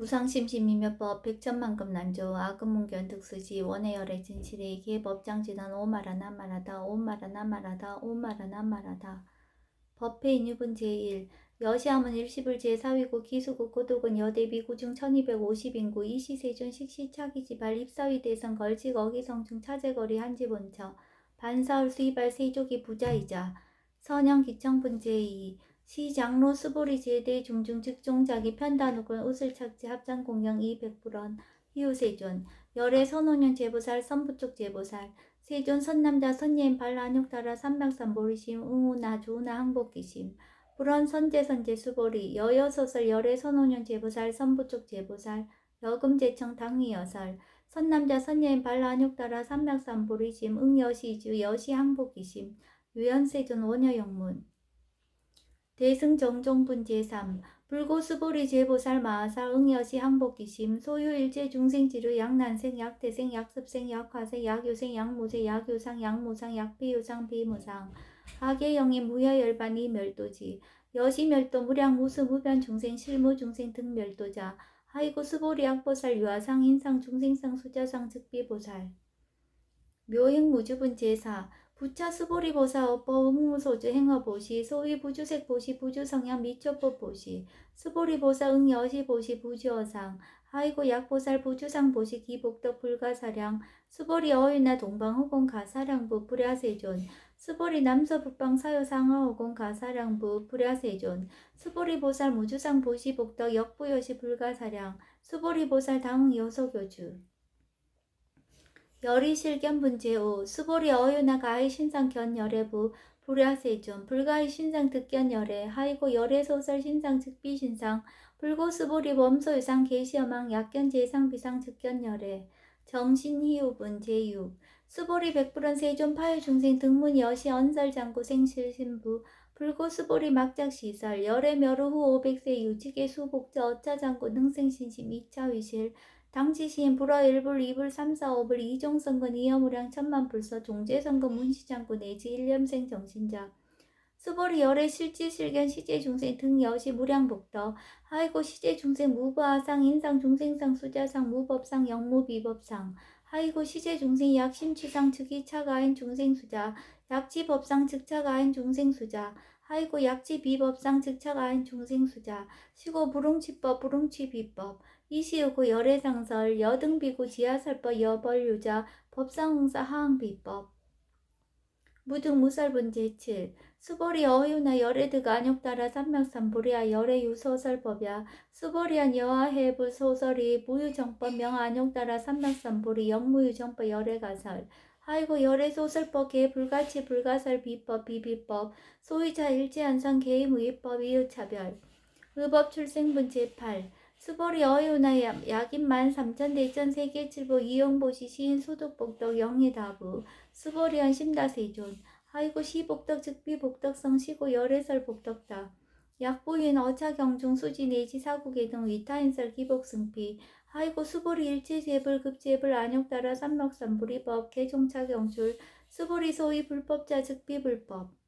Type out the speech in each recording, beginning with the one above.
무상심심이며법 백천만금 난조 아금문견 득수지 원해열의 진실이 기법장지단 오마라나마라다 오마라나마라다 오마라나마라다 법회인유분 제1 여시함은 일시불 제4위고 기수국 고독은 여대비 구중 1250인구 이시세존 식시차기지발 입사위 대선 걸직 어기성중 차제거리 한지본처 반사울 수이발 세족이 부자이자 선영기청분 제2 시장로 수보리 제대 중중 즉종자기 편단욱은 우슬착지 합장공영 200불원 희우세존 열애 선호년 제보살 선부쪽 제보살 세존 선남자 선예인 발안욕따라 삼명삼보리심 응우나 조우나 항복기심 불원 선제선제 수보리 여여소설 열애 선호년 제보살 선부쪽 제보살 여금제청 당위여설 선남자 선예인 발안욕따라 삼명삼보리심 응여시주 여시항복기심 유연세존 원여영문 대승정종분 제3 불고수보리 제보살 마하살 응여시 항복기심 소유일제 중생지루 약난생 약태생 약습생 약화생 약유생 약무세 약유상 약무상 약비유상 비무상 하계영의 무여열반 이멸도지 여시멸도 무량무수 무변 중생 실무 중생 등멸도자 하이고 수보리 약보살 유아상 인상 중생상 수자상 즉비보살 묘행무주분 제4 부차 수보리 보사 업보 응무소주 행어보시 소위 부주색 보시 부주성향 미초법 보시 수보리 보사 응여시 보시 부주어상 하이고 약보살 부주상 보시 기복덕 불가사량 수보리 어유나 동방호공 가사량부 불야세존 수보리 남서북방 사요상하호공 가사량부 불야세존 수보리 보살 무주상 보시 복덕 역부여시 불가사량 수보리 보살 당응 여소교주 열이실견분 제5 수보리 어유나 가히 신상 견열애부 불야세존 불가히 신상 득견열애 하이고 열애소설 신상 즉비신상 불고수보리 범소유상 계시어망 약견 제상 비상 즉견열애 정신희우분 제6 수보리 백불원 세존 파유중생 등문 여시 언설장구 생실신부 불고수보리 막작시설 열애멸후 500세 유직의 수복자 어차장구 능생신심 2차위실 당지시인 불어 1불 2불 3, 4, 5불 이종선근 이여무량 천만불서 종제선근 문시장구 내지 일념생 정신자 수보리 열애 실지실견 시제중생 등여시 무량복덕 하이고 시제중생 무부하상 인상 중생상 수자상 무법상 영무비법상 하이고 시제중생 약심취상 즉이차가인 중생수자 약지법상 즉차가인 중생수자 하이고 약지비법상 즉차가인 중생수자 시고 불응치법 불응치비법 이시우고 열애상설 여등비구 지하설법 여벌유자 법상응사 하항비법 무등무설분 제7 수보리 어유나 열애드가 안욕따라 삼명삼보리아 열애유소설법야 수보리안 여하해부 소설이 무유정법 명안욕따라 삼명삼보리 영무유정법 열애가설 하이고 열애소설법 개불가치 불가설 비법 비비법 소위자 일제한상 개의무위법 이유차별 의법 출생분 제8 수보리 어유나 약인 13,000대전 세계칠보 이용보시 시인 소득복덕 영예다부 수보리언 심다세존 하이고 시복덕 즉비복덕성 시고 열애설 복덕다 약보인 어차경중 수지 내지 사국의 등 위타인설 기복승피 하이고 수보리 일체재불 급재불 안욕따라 삼목삼불이법 개종차경출 수보리 소위 불법자 즉비불법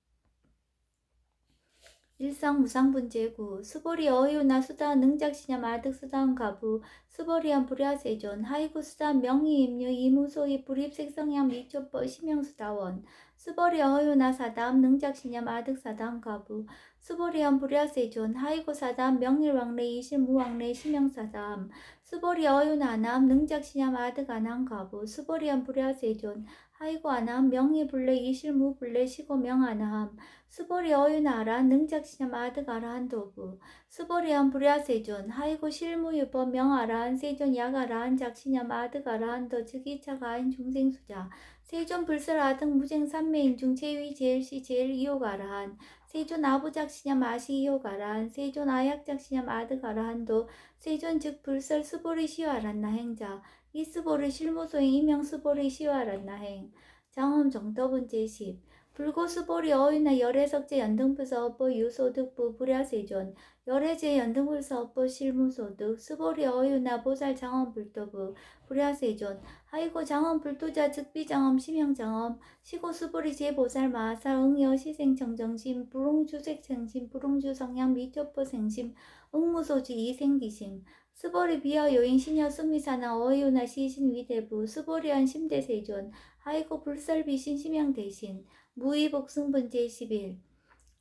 일상무상분 제9 수보리 어유나 수다한 능작시냐 마득 수다한 가부 수보리한 불야세존 하이구 수다한 명의임류 이무소이 불입색성향 미초법 심형수다원 수보리 어유나 사다함 능작시냐 마득 사다한 가부 수보리한 불야세존 하이구 사다함 명일왕래 이실무왕래 심형사다함 수보리 어유나 아나함 능작시냐 마득 아나한 가부 수보리한 불야세존 하이고 아나함 명의불래 이실무불래 시고명 아나함 수보리 어유나 아라한 능작시념 아득 아라한 도부 수보리한 불야세존 하이고 실무유법 명아라한 세존 약아라한 작시념 아득 아라한 도 즉이차가인 중생수자 세존 불설 아득 무쟁 삼매인중 제위 제일시 제일 이욕 아라한 세존 아부작시념 아시 이욕 아라한 세존 아약작시념 아득 아라한 도 세존 즉 불설 수보리 시와란나 행자 이수보리 실무소행 이명 수보리 시와란나 행 장엄 정더분 제10 불고수보리 어휘나 열애석제 연등부서업보 유소득부 불야세존 열애제 연등부서업보 실무소득 수보리 어휘나 보살 장엄불도부 불야세존 하이고 장엄불도자 즉비장엄 심형장엄 시고수보리 제보살 마살 응여 시생정정심 불웅주색생심 불웅주성향 미초포생심 응무소지 이생기심 수보리 비어 요인 신여 수미사나 어휘나 시신위대부 수보리한 심대세존 하이고 불설비신 심형대신 무의복승분 제11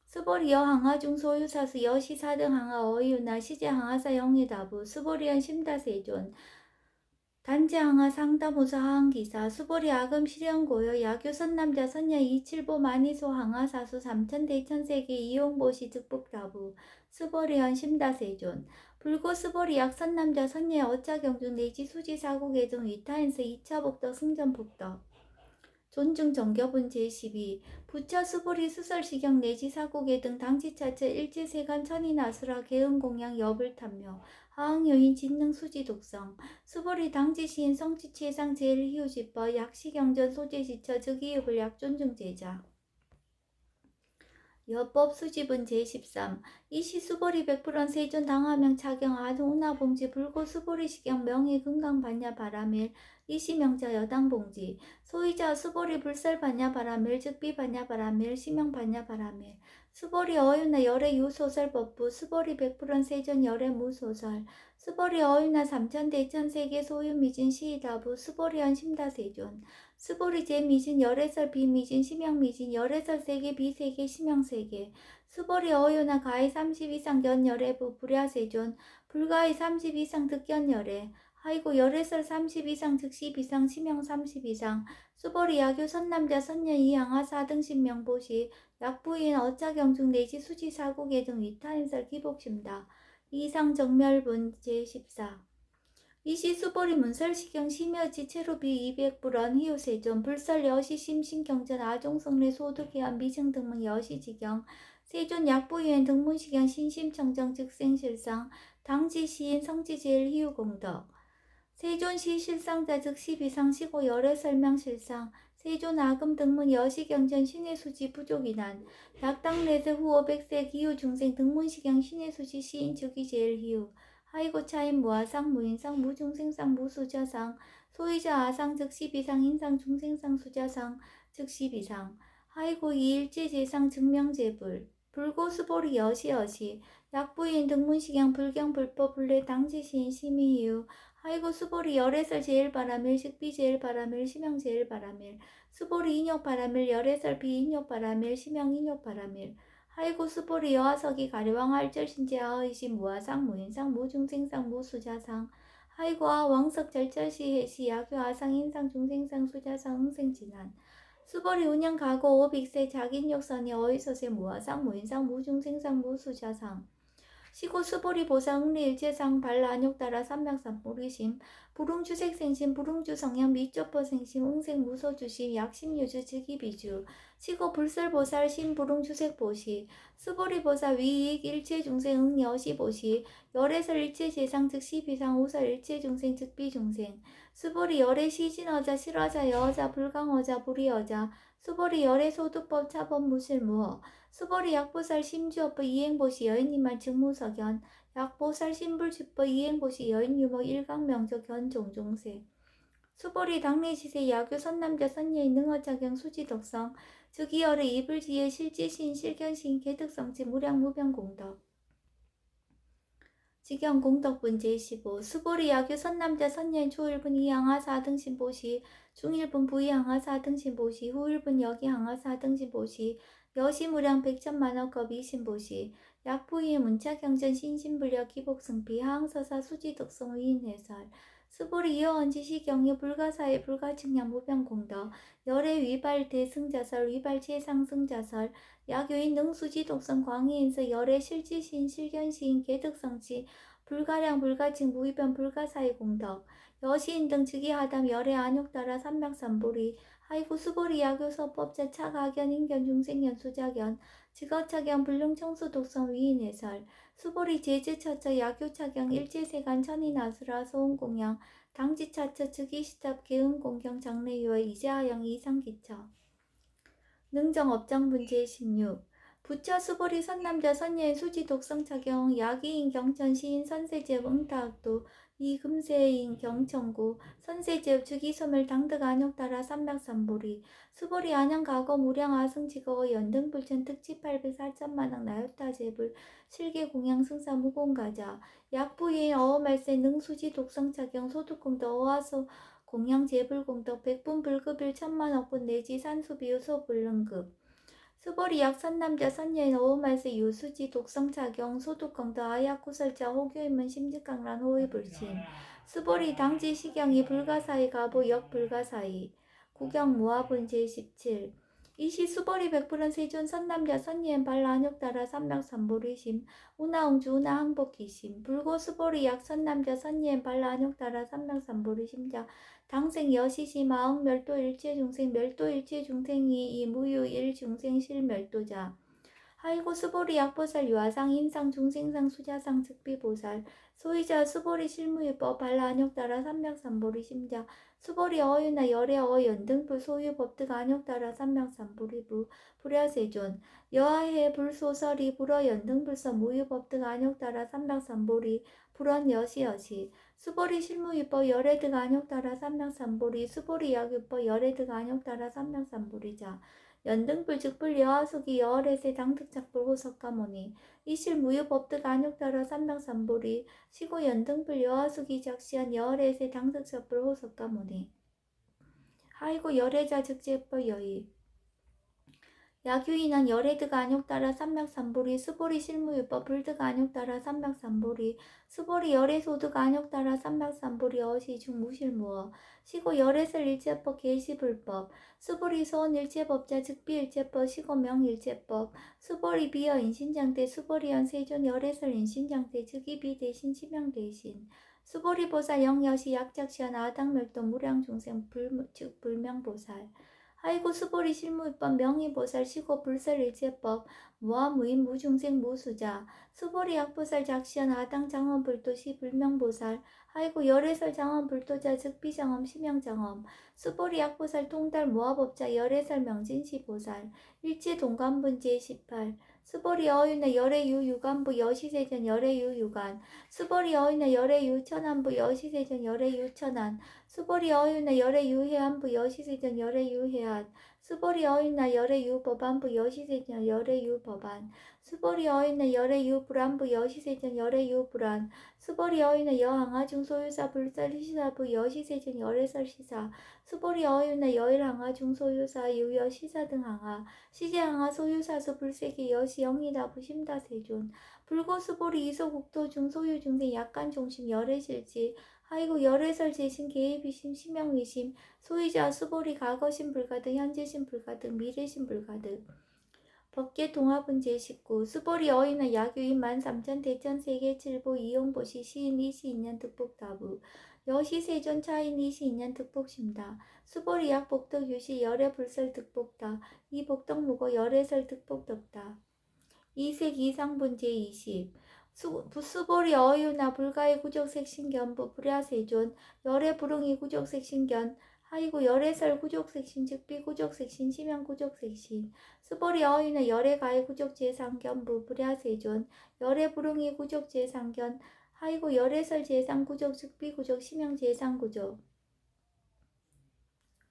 수보리 여항하중 소유사수 여시 4등 항하 어이유나 시제 항하사 영의다부 수보리연 심다세존 단체 항하 상담우사 하항기사 수보리 아금 실현고요 야교 선남자 선녀 이칠보 만이소 항하 사수 삼천대 천세계 이용보시 득북다부 수보리연 심다세존 불고 수보리 약선남자 선녀 어차경중 내지 수지 사국의종 위타인스 2차 복덕 승전 복덕 존중 정교분 제12 부처 수보리 수설시경 내지 사고계 등 당지차처 일제세간 천인아수라 개음공양 여불탐묘 하항요인 진능 수지 독성 수보리 당지시인 성지치해상 제일희우지법 약시경전 소재시처 즉이읍을 약존중제자 여법 수집은 제13 이시 수보리 100% 세존 당하명 차경 아동운하봉지 불고 수보리 시경 명의 금강 반야 바라밀 이시 명자 여당 봉지 소이자 수보리 불설 반야 바라밀 즉비 반야 바라밀 시명 반야 바라밀 수보리 어유나 열애 유소설 법부 수보리 100% 세존 열애 무소설 수보리 어유나 삼천대천 세계 소유 미진 시이다부 수보리연 심다세존 수보리 제미진 열애설 비미진 심형미진 열애설 세계 비세계 심형세계 수보리 어유나 가히 30 이상 견열애부 불야세존 불가히 30 이상 득견열애 하이고 열애설 30 이상 즉시 비상 심형 30 이상 수보리 야교 선남자 선녀 이항하 4등 신명보시 약부인 어차경중 내지 수지 사국의 등 위타인설 기복심다 이상 정멸분 제14 이시 수보리 문설시경 심여지 체로비 200불원 희요세존 불설 여시 심신경전 아종성례 소득해안 미증등문 여시지경 세존 약부유엔 등문시경 신심청정 즉생실상 당지시인 성지제일 희유공덕 세존시 실상자 즉시 비상시고 열애설명실상 세존 아금 등문 여시경전 신의수지 부족이난 약당레드 후오 백세 기후중생 등문시경 신의수지 시인 즉이 제일 희유 하이고 차인 무아상 무인상 무중생상 무수자상 소이자 아상 즉시 비상 인상 중생상 수자상 즉시 비상 하이고 이일제 제상 증명제불 불고수보리 여시여시 약부인 등문시경 불경 불법 불례 당지시인 심의유 하이고 수보리 열애설 제일 바라밀 식비 제일 바라밀 심형 제일 바라밀 수보리 인욕 바라밀 열애설 비인욕 바라밀 심형 인욕 바라밀 하이고 수보리 여하석이 가려왕 할절신제 아의신 무아상 무인상 무중생상 무수자상 하이고 아 왕석 절절시 해시 야교 아상 인상 중생상 수자상 응생진한 수보리 운영 가고 오빅세 자긴욕선이 어이소세 무아상 무인상 무중생상 무수자상 시고 수보리 보사 응리일제상 발라안욕 따라 삼명삼보리심 불웅주색생심 불웅주성향 미쪼퍼생심 응생무소주심 약심유주 즉이비주 시고 불설보살 심불웅주색보시 수보리보사 위익 일체중생 응여시보시 열애설 일체재상 즉시비상 우설 일체중생 즉비중생 수보리 열애 시진어자 실어자 여어자 불강어자 불이어자 수보리 열애 소득법 차법 무실무어 수보리 약보살 심주업부 이행보시 여인이만 증무석연 약보살 심불주법 이행보시 여인유목 일강명조 견종종세 수보리 당내시세 야교 선남자 선녀인 능어작용 수지덕성 즉이열의 이불지의 실지신 실견신 개득성지 무량무병공덕 직영공덕분 제15 수보리 야교 선남자 선녀인 초일분 이항하 4등신보시 중일분 부이항하 4등신보시 후일분 여기항하 4등신보시 여시무량 백천만원급 이신보시 약부의 문차경전 신신불력 기복승비 하항서사 수지덕성 위인해설 수보리 이어언지시경유 불가사의 불가측량 무병공덕 열애 위발 대승자설 위발 최상승자설 약요인 능수지독성 광희인서 열애 실지신 실견시인 개득성치 불가량 불가증 무위변 불가사의 공덕 여시인 등 즉위하담 열애 안욕따라 삼명삼보리 하이구 수보리 야교서법자 차가견 인견 중생견 수자견 직어차견 불능청수 독성 위인해설 수보리 제즈처처 야교차경 일제세간 천인아수라 소음공양 당지차처 즉위시탑 개음공경 장래유어 이재하영 이상기처 능정업장분 제16 부처 수보리 선남자 선예인 수지 독성차경 야기인 경천 시인 선세제업 응타학도 이금세인 경천구 선세제업 주기소멸 당득 안욕따라 삼맥삼보리 수보리 안양가거 무량아승지거 연등불천 특집 804천만왕 나요타제불 실계공양 승사 무공가자 약부인 어어말세 능수지 독성차경 소득공덕 어화소 공양제불공덕 백분불급일 천만억분 내지 산수비유 소불능급 수보리 약선남자 선예인 오후말세 유수지 독성차경 소득공덕 아야쿠설자 호교인문 심직강란 호위불신 수보리 당지 시경이 불가사의 가보 역불가사의 구경 무화분 제17 이시 수보리 백불은 세존 선남자 선예인 발라안욕따라 삼맥삼보리심 우나웅주 우나항복기심 불고 수보리 약선남자 선예인 발라안욕따라 삼맥삼보리심자 당생 여시시 마응 멸도 일체 중생 멸도 일체 중생이 이무유 일중생 실멸도자 하이고 수보리 약보살 유아상 인상 중생상 수자상 즉비보살 소이자 수보리 실무유법 발라안욕따라 삼맥삼보리 심자 수보리 어유나 열애 어연등불 소유법득 안욕따라 삼맥삼보리부 불야세존 여하해 불소설이 불어연등불서 무유법득 안욕따라 삼맥삼보리 불원여시여시 수보리 실무유법 열애득 안욕따라 삼맥삼보리 수보리 약유법 열애득 안욕따라 삼맥삼보리자 연등불 즉불 여하수기 여월에세 당득작불 호석가모니 이실 무유법득 안욕따라 삼맥삼보리 시고 연등불 여하수기 작시한 여월에세 당득작불 호석가모니 하이고 열애자 즉제법 여의 야규인한 열애득 안욕따라 삼맥삼보리 수보리 실무유법 불득 안욕따라 삼맥삼보리 수보리 열애소득 안욕따라 삼맥삼보리 어시중 무실무어 시고 열애설 일제법 계시불법 수보리 소원 일제법자 즉비 일제법 시고 명일제법 수보리 비어 인신장대 수보리연 세존 열애설 인신장대 즉이비 대신 치명 대신 수보리 보살 영여시 약작시한 아당멸도 무량중생 즉 불명보살 하이고 수보리 실무유법 명의보살 시고 불설일제법 무아무인 무중생 무수자 수보리 약보살 작시한 아당 장엄불도시 불명보살 하이고 열애설 장엄불도자 즉 비장엄 심양장엄 수보리 약보살 통달 무아법자 열애설 명진시보살 일제동관분 제18 수보리 어유나 열애유 유관부 여시세전 열애유 유관 수보리 어유나 열애유 천안부 여시세전 열애유 천안 수보리 어유나 열애유 해안부 여시세전 열애유 해안 수보리 어유나 열애유 법안부 여시세전 열애유 법안 수보리 어유나 열애유 불안부 여시세전 열애유 불안 수보리 어유나 여항아 중소유사 불설시사부 여시세전 열애설 시사 수보리 어유나 여일항아 중소유사 유여 시사 등 항아 시제항아 소유사수 불세기 여시 영이다 부심다 세존 불고수보리 이소국도 중소유 중생 약간 종심 열애실지 하이고 열애설 재신 계획이심 심영위심 소유자 수보리 과거심 불가득 현재심 불가득 미래심 불가득 법계 동화분 제19 수보리 어이나 야규인 13,000 대천 세계 칠보 이용보시 시인 이시 인연 득복다부 여시 세존 차인 이시 인연 득복심다 수보리 약복덕 유시 열애 불설 득복다 이복덕 무고 열애설 득복덕다 이색 이상분 제20 수보리 어유나 불가의 구족색신견부 불야세존 열애 불응이 구족색신견 하이고 열애설 구족색신 즉비 구족색신 심양 구족색신 수보리 어유나 열애가의 구족제상견부 불야세존 열애 불응이 구족제상견 하이고 열애설 제상구족 즉비 구족 심양 제상구족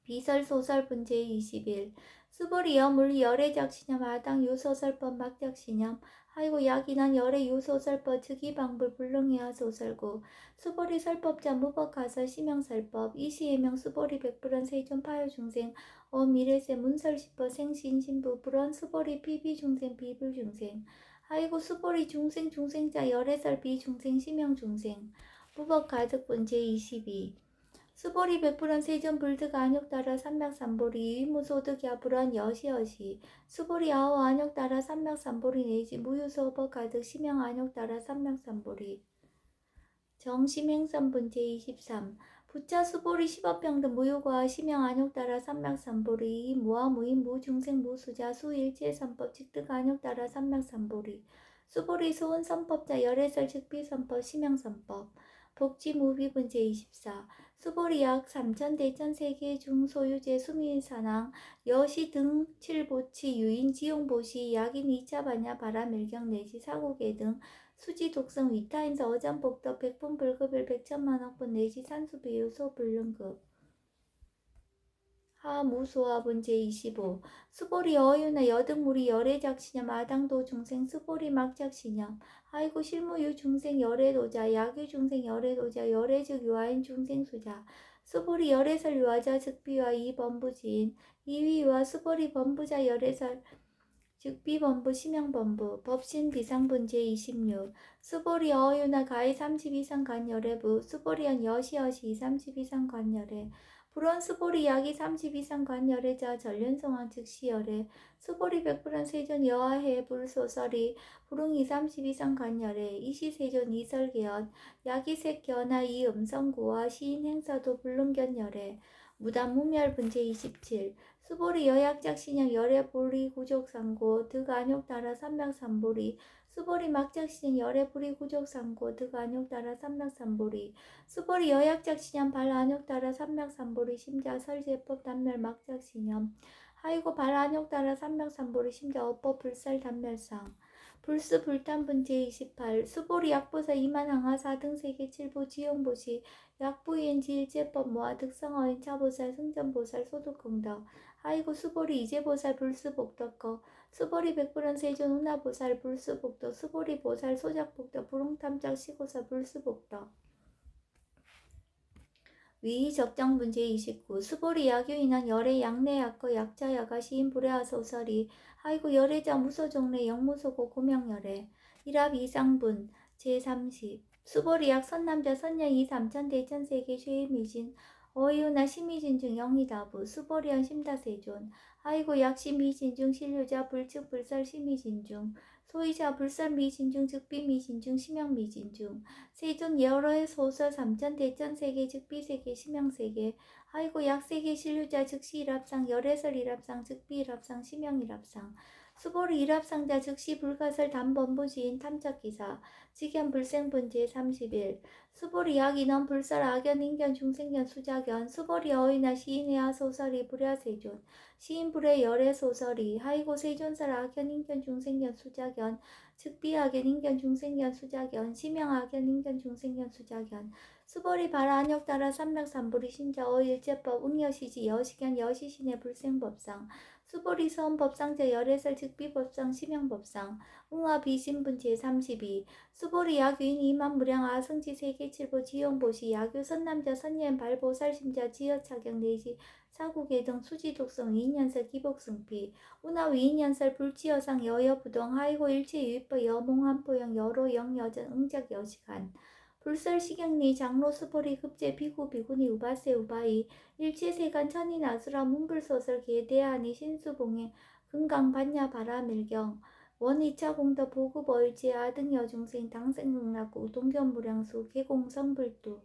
비설소설 분제 21 수보리 여물 열애작시념 아당 유소설법 막작시념 하이고 약인한 열애 유소설법 즉이방불 불능이하 소설고 수보리 설법자 무법가설 심형설법 이시해명 수보리 백불원 세존 파요중생 어미래세 문설시법 생신신부 불원 수보리 비비중생 비불중생 하이고 수보리 중생 중생자 열애설 비중생 심형중생 무법가득분 제22 수보리 백불원 세존 불득 안욕따라 삼맥삼보리 위무소득야 불원 여시여시 수보리 아오 안욕따라 삼맥삼보리 내지 무유소법 가득 심형 안욕따라 삼맥삼보리 정심행선분 제23 부차 수보리 십업평등 무효과 심형 안욕따라 삼맥삼보리 무아무인 무중생 무수자 수일체선법 직득 안욕따라 삼맥삼보리 수보리 소은선법자 열애설 즉비선법 심형선법 복지무비분 제24 수보리 약 3천 대천 세계 중 소유제 수민산항 여시 등 칠보치 유인 지용보시 약인 2차 반야 바람일경 내지 사고계 등 수지 독성 위타임서 어장복덕 백분 불급일 백천만억분 내지 산수비효소 불능급 하무소화분 제25 수보리 어유나 여등무리 열애작시념 아당도 중생 수보리 막작시념 하이고 실무유 중생 열애도자 야규 중생 열애도자 열애즉 유아인 중생 수자 수보리 열애설 유아자 즉비와 이범부지인 이위와 수보리 범부자 열애설 즉비범부 심형범부 법신 비상분 제26 수보리 어유나 가해 30 이상 간열애부 수보리연 여시여시 30 이상 간열애 불원 수보리 약이 30 이상 간열애자 전륜성황 즉시열애 수보리 백불원 세존 여하해 불소설이 불응이 30 이상 간열애 이시세존 이설계연 약이 색견하 이음성구와 시인행사도 불능견열애 무단무멸분 제27 수보리 여약작 신형 열애 보리 구족상고 득안욕 따라 삼맥삼보리 수보리 막작 신형 열애 보리 구족상고 득안욕 따라 삼맥삼보리 수보리 여약작 신형 발안욕 따라 삼맥삼보리 심자 설제법 단멸 막작 신형 하이고 발안욕 따라 삼맥삼보리 심자 어법 불살 단멸상 불수 불탄분 제28 수보리 약보사 이만항하 4등 세계 7부 지용보시 약부인지 일제법 모아 득성어인 차보살 승전보살 소득공덕 하이고 수보리 이제보살 불수복덕거 수보리 백불원 세존 운하보살 불수복덕 수보리 보살 소작복덕 불응탐작 시고사 불수복덕 위적정분 제29 수보리 야교인한 열애 양내약거 약자야가 시인 불애하소설이 하이고 열애자 무소종래 영무소고 고명열애 일합 이상분 제30 수보리 약 선남자 선녀이 3천 대천 세계 쉐이미진 어이우나 심의진 중 영희다부 수보리연 심다세존 하이고 약 심의진 중 신류자 불측 불설 심의진 중 소이자 불설 미진 중 즉비 미진 중 심형 미진 중 세존 여러의 소설 3천 대천 세계 즉비 세계 심형 세계 하이고 약 세계 신류자 즉시 일합상 열애설 일합상 즉비 일합상 심형 일합상 수보리 일합상자 즉시 불가설 단범부지인 탐착기사 직연 불생분제 31 수보리 약인원 불설 악연 인견 중생견 수작견 수보리 어이나 시인의하 소설이 불야세존 시인 불의 열애 소설이 하이고 세존설 악연 인견 중생견 수작견 즉비악연 인견 중생견 수작견 심형악연 인견 중생견 수작견 수보리 발안역 따라 삼맥삼보리 신자 어일제법 응여시지 여시견 여시신의 불생법상 수보리 서원법상제 열애설 즉비법상 심형법상 응화비신분 제32 수보리 야규인 이만무량 아승지 세계칠보 지용보시 야규 선남자 선예인 발보살심자 지여차경 내지 사국의 등 수지독성 위인연설 기복승피 운하 위인연설 불지여상 여여부동 하이고 일체유입법 여몽한포영 여로 영여전 응작 여시간 불설시경리 장로 수보리 급제 비구 비구니 우바세 우바이 일체세간 천인아수라 문불소설 계대하니 신수봉해 금강 반야 바라밀경 원이차 공덕 보급어일제 아등여중생 당생응락구 동견무량수 개공성불두